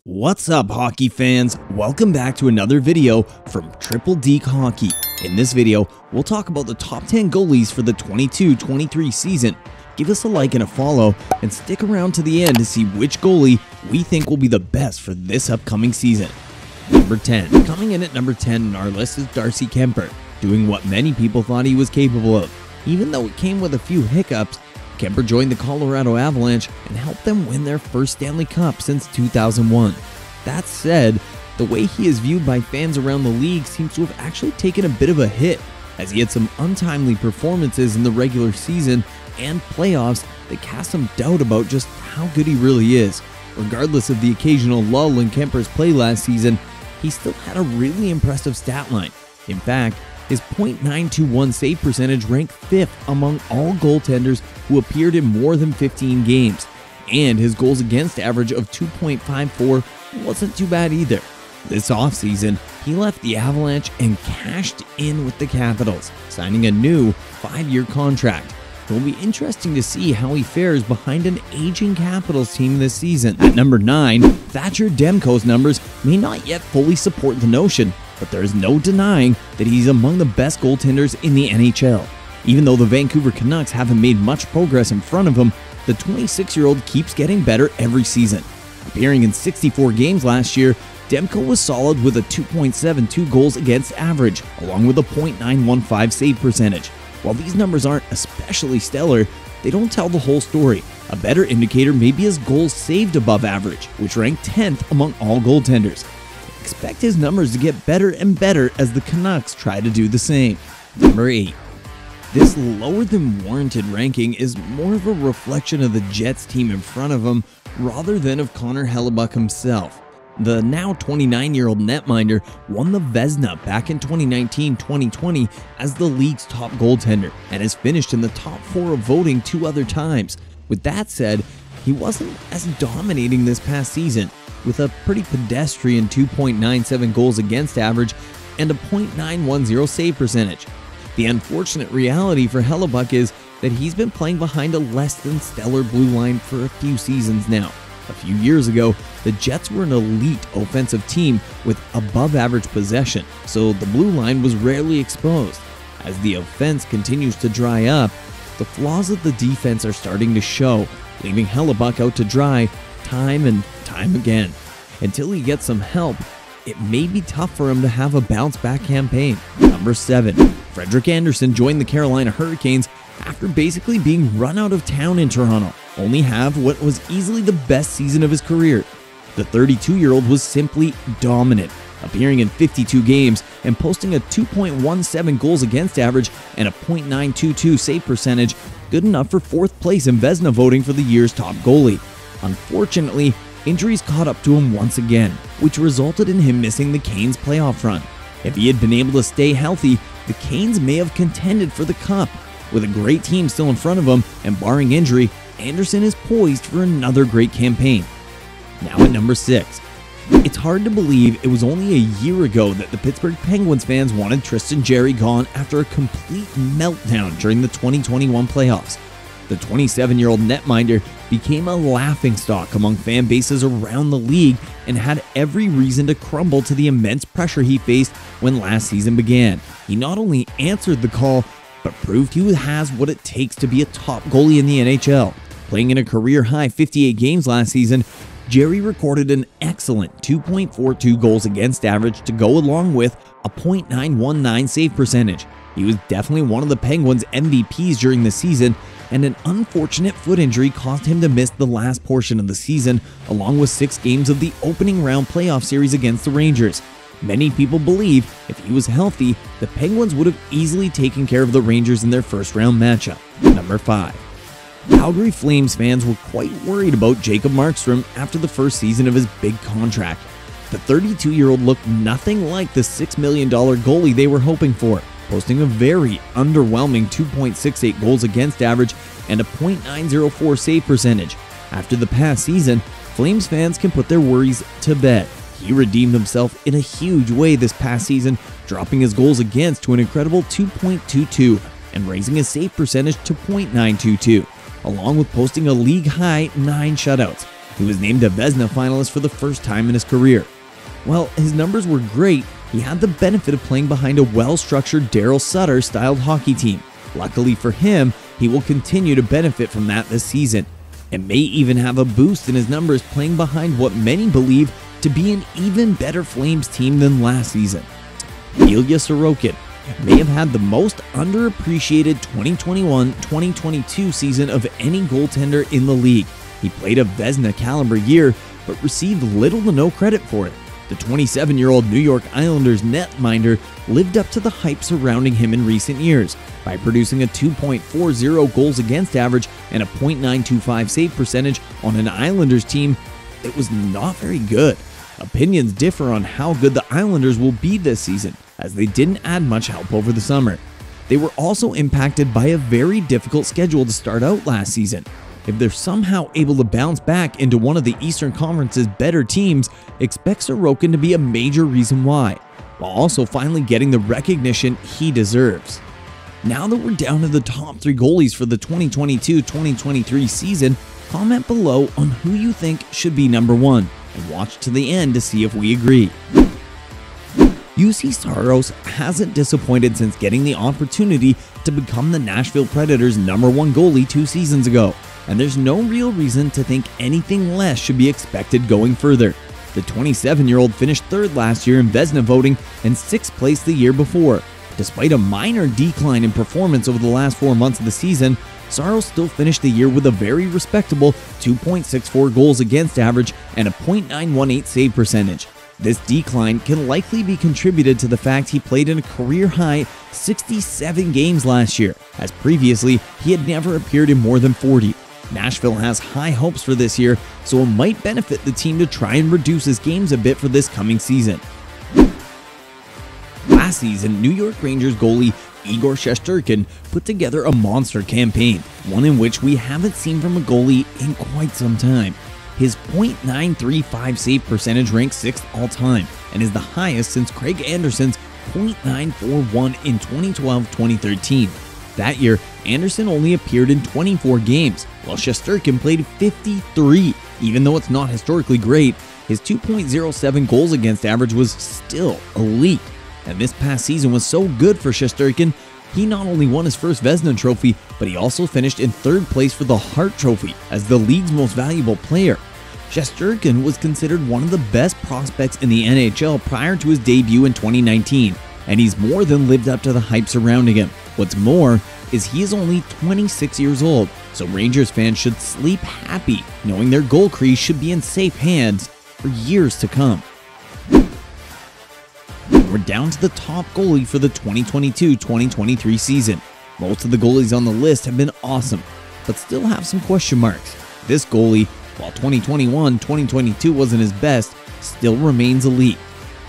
What's up, hockey fans? Welcome back to another video from Triple Deke Hockey. In this video, we'll talk about the top 10 goalies for the 22-23 season. Give us a like and a follow, and stick around to the end to see which goalie we think will be the best for this upcoming season. Number 10. Coming in at number 10 on our list is Darcy Kuemper, doing what many people thought he was capable of. Even though it came with a few hiccups, Kuemper joined the Colorado Avalanche and helped them win their first Stanley Cup since 2001. That said, the way he is viewed by fans around the league seems to have actually taken a bit of a hit, as he had some untimely performances in the regular season and playoffs that cast some doubt about just how good he really is. Regardless of the occasional lull in Kuemper's play last season, he still had a really impressive stat line. In fact, his .921 save percentage ranked 5th among all goaltenders who appeared in more than 15 games, and his goals against average of 2.54 wasn't too bad either. This offseason, he left the Avalanche and cashed in with the Capitals, signing a new 5-year contract. It will be interesting to see how he fares behind an aging Capitals team this season. At number 9, Thatcher Demko's numbers may not yet fully support the notion, but there is no denying that he's among the best goaltenders in the NHL. Even though the Vancouver Canucks haven't made much progress in front of him, the 26-year-old keeps getting better every season. Appearing in 64 games last year, Demko was solid with a 2.72 goals against average, along with a .915 save percentage. While these numbers aren't especially stellar, they don't tell the whole story. A better indicator may be his goals saved above average, which ranked 10th among all goaltenders. Expect his numbers to get better and better as the Canucks try to do the same. Number 8. This lower than warranted ranking is more of a reflection of the Jets team in front of him rather than of Connor Hellebuyck himself. The now 29-year-old netminder won the Vezina back in 2019-2020 as the league's top goaltender and has finished in the top 4 of voting 2 other times. With that said, he wasn't as dominating this past season, with a pretty pedestrian 2.97 goals against average and a .910 save percentage. The unfortunate reality for Hellebuyck is that he's been playing behind a less than stellar blue line for a few seasons now. A few years ago, the Jets were an elite offensive team with above average possession, so the blue line was rarely exposed. As the offense continues to dry up, the flaws of the defense are starting to show, leaving Hellebuyck out to dry time and time again. Until he gets some help, it may be tough for him to have a bounce-back campaign. Number 7. Frederik Andersen joined the Carolina Hurricanes after basically being run out of town in Toronto, only have what was easily the best season of his career. The 32-year-old was simply dominant, appearing in 52 games and posting a 2.17 goals against average and a .922 save percentage, good enough for 4th place in Vezina voting for the year's top goalie. Unfortunately, injuries caught up to him once again, which resulted in him missing the Canes' playoff run. If he had been able to stay healthy, the Canes may have contended for the Cup. With a great team still in front of him and barring injury, Andersen is poised for another great campaign. Now at number 6. It's hard to believe it was only a year ago that the Pittsburgh Penguins fans wanted Tristan Jarry gone after a complete meltdown during the 2021 playoffs. The 27-year-old netminder became a laughingstock among fan bases around the league and had every reason to crumble to the immense pressure he faced when last season began. He not only answered the call, but proved he has what it takes to be a top goalie in the NHL. Playing in a career-high 58 games last season, Jarry recorded an excellent 2.42 goals against average to go along with a .919 save percentage. He was definitely one of the Penguins' MVPs during the season, and an unfortunate foot injury caused him to miss the last portion of the season, along with 6 games of the opening round playoff series against the Rangers. Many people believe if he was healthy, the Penguins would have easily taken care of the Rangers in their first round matchup. Number 5. Calgary Flames fans were quite worried about Jacob Markstrom after the first season of his big contract. The 32-year-old looked nothing like the $6 million goalie they were hoping for, posting a very underwhelming 2.68 goals against average and a .904 save percentage. After the past season, Flames fans can put their worries to bed. He redeemed himself in a huge way this past season, dropping his goals against to an incredible 2.22 and raising his save percentage to .922, along with posting a league-high 9 shutouts. He was named a Vezina finalist for the first time in his career. While his numbers were great, he had the benefit of playing behind a well-structured Daryl Sutter-styled hockey team. Luckily for him, he will continue to benefit from that this season, and may even have a boost in his numbers playing behind what many believe to be an even better Flames team than last season. Ilya Sorokin may have had the most underappreciated 2021-2022 season of any goaltender in the league. He played a Vezina caliber year, but received little to no credit for it. The 27-year-old New York Islanders netminder lived up to the hype surrounding him in recent years by producing a 2.40 goals against average and a .925 save percentage on an Islanders team that was not very good. Opinions differ on how good the Islanders will be this season, as they didn't add much help over the summer. They were also impacted by a very difficult schedule to start out last season. If they're somehow able to bounce back into one of the Eastern Conference's better teams, expect Sorokin to be a major reason why, while also finally getting the recognition he deserves. Now that we're down to the top 3 goalies for the 2022-2023 season, comment below on who you think should be number 1, and watch to the end to see if we agree. Juuse Saros hasn't disappointed since getting the opportunity to become the Nashville Predators' #1 goalie 2 seasons ago, and there's no real reason to think anything less should be expected going further. The 27-year-old finished 3rd last year in Vezina voting and 6th place the year before. Despite a minor decline in performance over the last 4 months of the season, Saros still finished the year with a very respectable 2.64 goals against average and a .918 save percentage. This decline can likely be contributed to the fact he played in a career-high 67 games last year, as previously he had never appeared in more than 40. Nashville has high hopes for this year, so it might benefit the team to try and reduce his games a bit for this coming season. Last season, New York Rangers goalie Igor Shesterkin put together a monster campaign, one in which we haven't seen from a goalie in quite some time. His .935 save percentage ranks 6th all-time and is the highest since Craig Andersen's .941 in 2012-2013. That year, Andersen only appeared in 24 games, while Shesterkin played 53. Even though it's not historically great, his 2.07 goals against average was still elite. And this past season was so good for Shesterkin, he not only won his first Vezina trophy, but he also finished in 3rd place for the Hart Trophy as the league's most valuable player. Shesterkin was considered one of the best prospects in the NHL prior to his debut in 2019, and he's more than lived up to the hype surrounding him. What's more is he is only 26 years old, so Rangers fans should sleep happy knowing their goal crease should be in safe hands for years to come. We're down to the top goalie for the 2022-2023 season. Most of the goalies on the list have been awesome, but still have some question marks. This goalie, while 2021-2022 wasn't his best, still remains elite.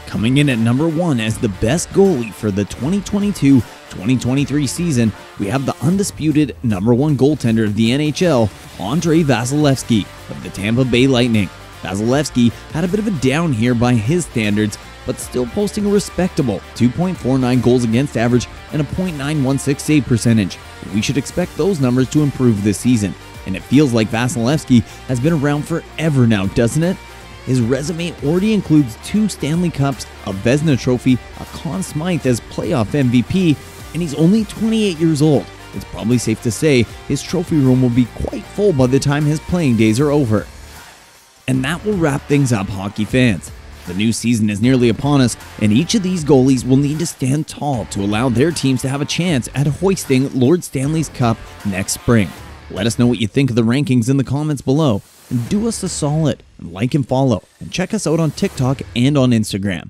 Coming in at number 1 as the best goalie for the 2022-2023 season, we have the undisputed #1 goaltender of the NHL, Andrei Vasilveskiy of the Tampa Bay Lightning. Vasilveskiy had a bit of a down year by his standards, but still posting a respectable 2.49 goals against average and a .916 save percentage. We should expect those numbers to improve this season, and it feels like Vasilveskiy has been around forever now, doesn't it? His resume already includes 2 Stanley Cups, a Vezina trophy, a Conn Smythe as playoff MVP, and he's only 28 years old. It's probably safe to say his trophy room will be quite full by the time his playing days are over. And that will wrap things up, hockey fans. The new season is nearly upon us, and each of these goalies will need to stand tall to allow their teams to have a chance at hoisting Lord Stanley's Cup next spring. Let us know what you think of the rankings in the comments below, and do us a solid and like and follow, and check us out on TikTok and on Instagram.